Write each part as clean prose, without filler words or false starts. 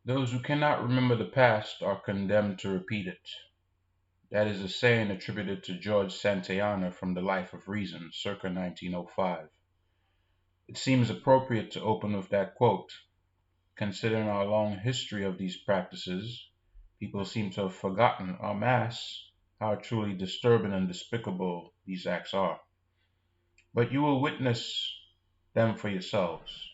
Those who cannot remember the past are condemned to repeat it. That is a saying attributed to George Santayana from The Life of Reason, circa 1905. It seems appropriate to open with that quote. Considering our long history of these practices, people seem to have forgotten en masse how truly disturbing and despicable these acts are. But you will witness them for yourselves.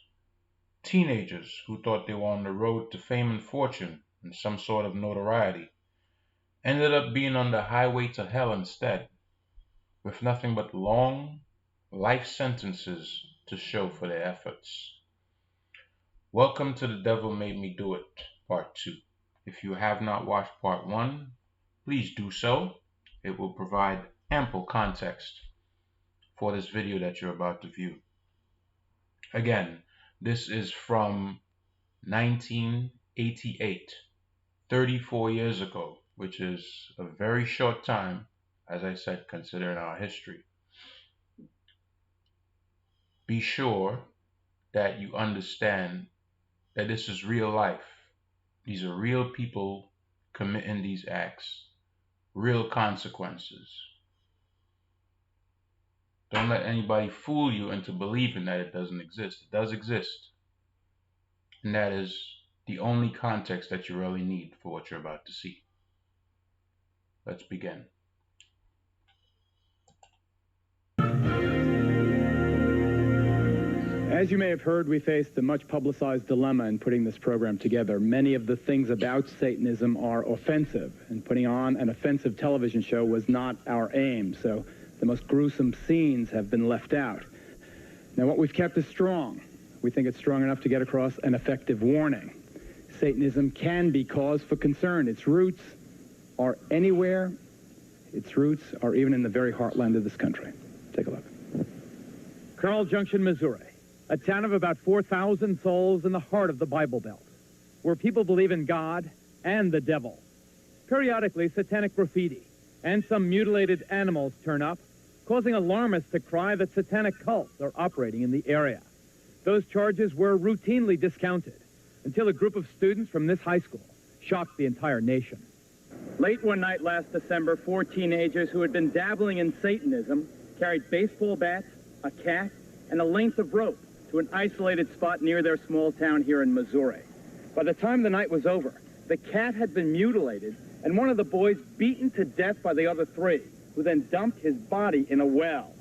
Teenagers who thought they were on the road to fame and fortune and some sort of notoriety ended up being on the highway to hell instead, with nothing but long life sentences to show for their efforts. Welcome to The Devil Made Me Do It, Part 2. If you have not watched Part 1, please do so. It will provide ample context for this video that you're about to view. Again, this is from 1988, 34 years ago, which is a very short time, as I said, considering our history. Be sure that you understand that this is real life. These are real people committing these acts, real consequences. Don't let anybody fool you into believing that it doesn't exist. It does exist. And that is the only context that you really need for what you're about to see. Let's begin. As you may have heard, we faced a much publicized dilemma in putting this program together. Many of the things about Satanism are offensive, and putting on an offensive television show was not our aim, so the most gruesome scenes have been left out. Now, what we've kept is strong. We think it's strong enough to get across an effective warning. Satanism can be cause for concern. Its roots are anywhere. Its roots are even in the very heartland of this country. Take a look. Carl Junction, Missouri. A town of about 4,000 souls in the heart of the Bible Belt, where people believe in God and the devil. Periodically, satanic graffiti and some mutilated animals turn up, causing alarmists to cry that satanic cults are operating in the area. Those charges were routinely discounted until a group of students from this high school shocked the entire nation. Late one night last December, 4 teenagers who had been dabbling in Satanism carried baseball bats, a cat, and a length of rope to an isolated spot near their small town here in Missouri. By the time the night was over, the cat had been mutilated and one of the boys beaten to death by the other 3, who then dumped his body in a well.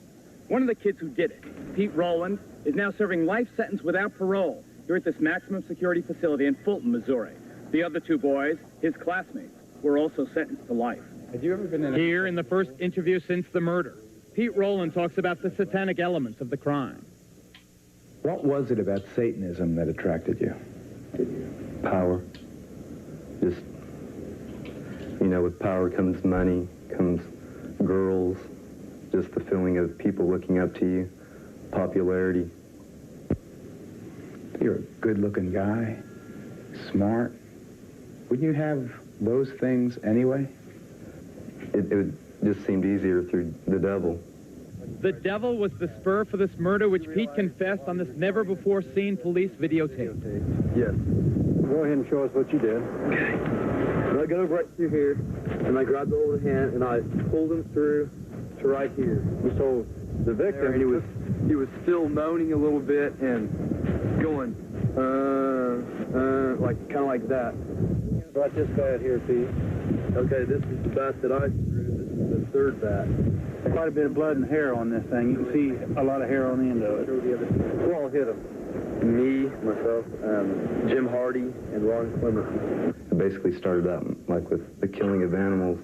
One of the kids who did it, Pete Rowland, is now serving life sentence without parole here at this maximum security facility in Fulton, Missouri. The other 2 boys, his classmates, were also sentenced to life. Have you ever been in Here in the first interview since the murder, Pete Rowland talks about the satanic elements of the crime. What was it about Satanism that attracted you? Power. Just, you know, with power comes money, comes girls, just the feeling of people looking up to you, popularity. You're a good-looking guy, smart. Wouldn't you have those things anyway? It just seemed easier through the devil. The devil was the spur for this murder, which Pete confessed on this never-before-seen police videotape. Yes. Go ahead and show us what you did. Okay. And I got right through here, and I grabbed the over hand, and I pulled him through to right here. So the victim, he was still moaning a little bit and going, like kind of like that. right this bad here, Pete. Okay, this is the bat that I threw. This is the 3rd bat. Quite a bit of blood and hair on this thing. You can see a lot of hair on the end of it. Who all hit him? Me, myself, Jim Hardy, and Ron Clemens. It basically started out like with the killing of animals.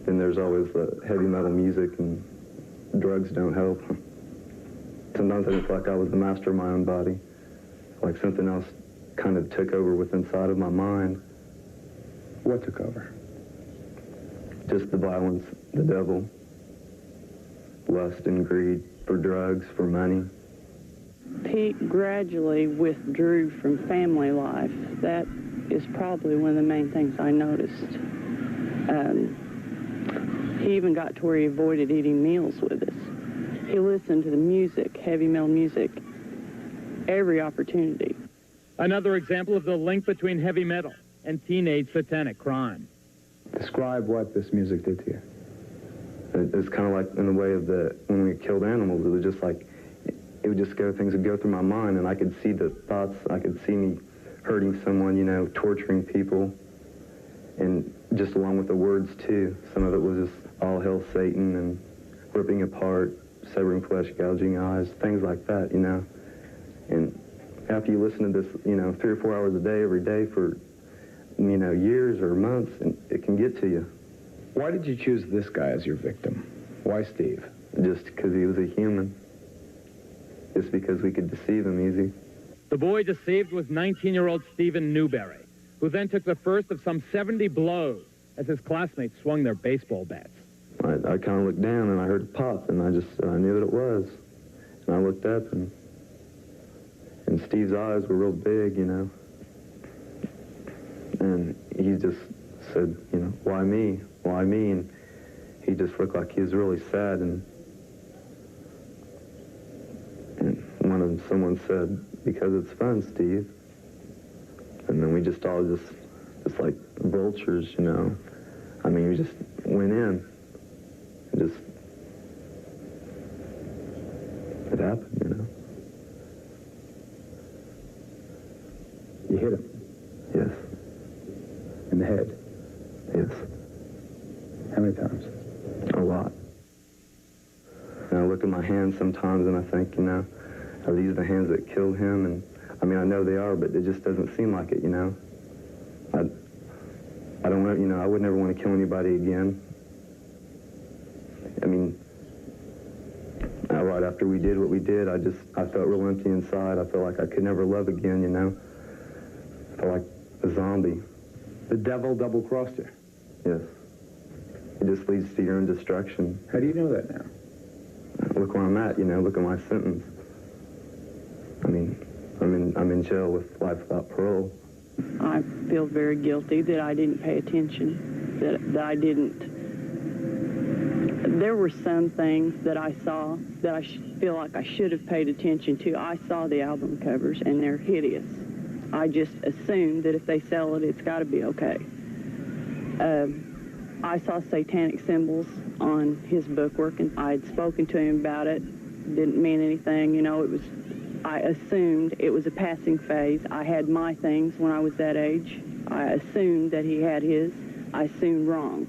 Then there's always the heavy metal music, and drugs don't help. Sometimes I felt like I was the master of my own body. Like something else kind of took over with inside of my mind. What took over? Just the violence, the devil, lust and greed for drugs, for money. Pete gradually withdrew from family life. That is probably one of the main things I noticed. He even got to where he avoided eating meals with us. He listened to the music, heavy metal music, every opportunity. Another example of the link between heavy metal and teenage satanic crime. Describe what this music did to you. It's kind of like in the way of when we killed animals, it was just like, it would just things would go through my mind, and I could see the thoughts, I could see me hurting someone, you know, torturing people, and just along with the words too. Some of it was just all hail Satan and ripping apart, severing flesh, gouging eyes, things like that, you know. And after you listen to this, you know, 3 or 4 hours a day, every day for, you know, years or months, and it can get to you. Why did you choose this guy as your victim? Why Steve? Just because he was a human. Just because we could deceive him easy. The boy deceived was 19-year-old Stephen Newberry, who then took the first of some 70 blows as his classmates swung their baseball bats. I kind of looked down and I heard a pop, and I knew what it was. And I looked up, and Steve's eyes were real big, you know. And he just said, you know, why me? Why me? And he just looked like he was really sad. And someone said, because it's fun, Steve. And then we just all just like vultures, you know. I mean, we just went in. And it happened, you know. You hit him? Yes. In the head? Yes. How many times? A lot. And I look at my hands sometimes and I think, you know, are these the hands that killed him? And I mean, I know they are, but it just doesn't seem like it, you know. I don't want, you know, I would never want to kill anybody again. I mean, right after we did what we did, I felt real empty inside. I felt like I could never love again, you know. I felt like a zombie. The devil double-crossed you? Yes. It just leads to your own destruction. How do you know that now? Look where I'm at, you know, look at my sentence. I mean, I'm in jail with life without parole. I feel very guilty that I didn't pay attention, that I didn't. There were some things that I saw that I feel like I should have paid attention to. I saw the album covers, and they're hideous. I just assumed that if they sell it, it's got to be okay. I saw satanic symbols on his bookwork, and I had spoken to him about it. Didn't mean anything, you know. I assumed it was a passing phase. I had my things when I was that age. I assumed that he had his. I assumed wrong.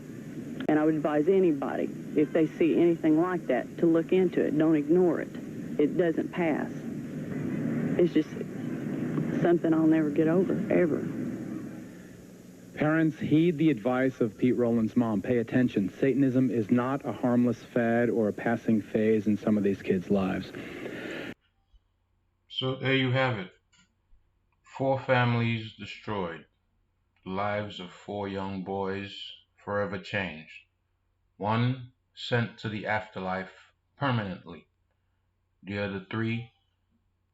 And I would advise anybody, if they see anything like that, to look into it. Don't ignore it. It doesn't pass. It's just something I'll never get over, ever. Parents, heed the advice of Pete Rowland's mom. Pay attention. Satanism is not a harmless fad or a passing phase in some of these kids' lives. So there you have it. 4 families destroyed. The lives of 4 young boys forever changed. 1 sent to the afterlife permanently. The other 3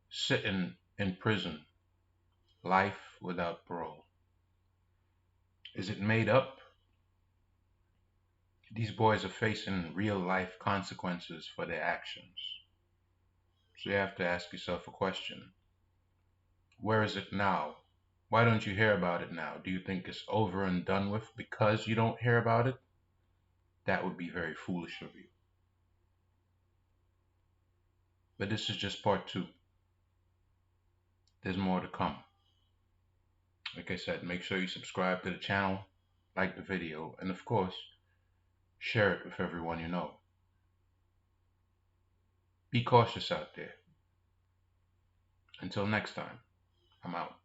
sitting in prison. Life without parole. Is it made up? These boys are facing real-life consequences for their actions. So you have to ask yourself a question. Where is it now? Why don't you hear about it now? Do you think it's over and done with because you don't hear about it? That would be very foolish of you. But this is just part 2. There's more to come. Like I said, make sure you subscribe to the channel, like the video, and of course, share it with everyone you know. Be cautious out there. Until next time, I'm out.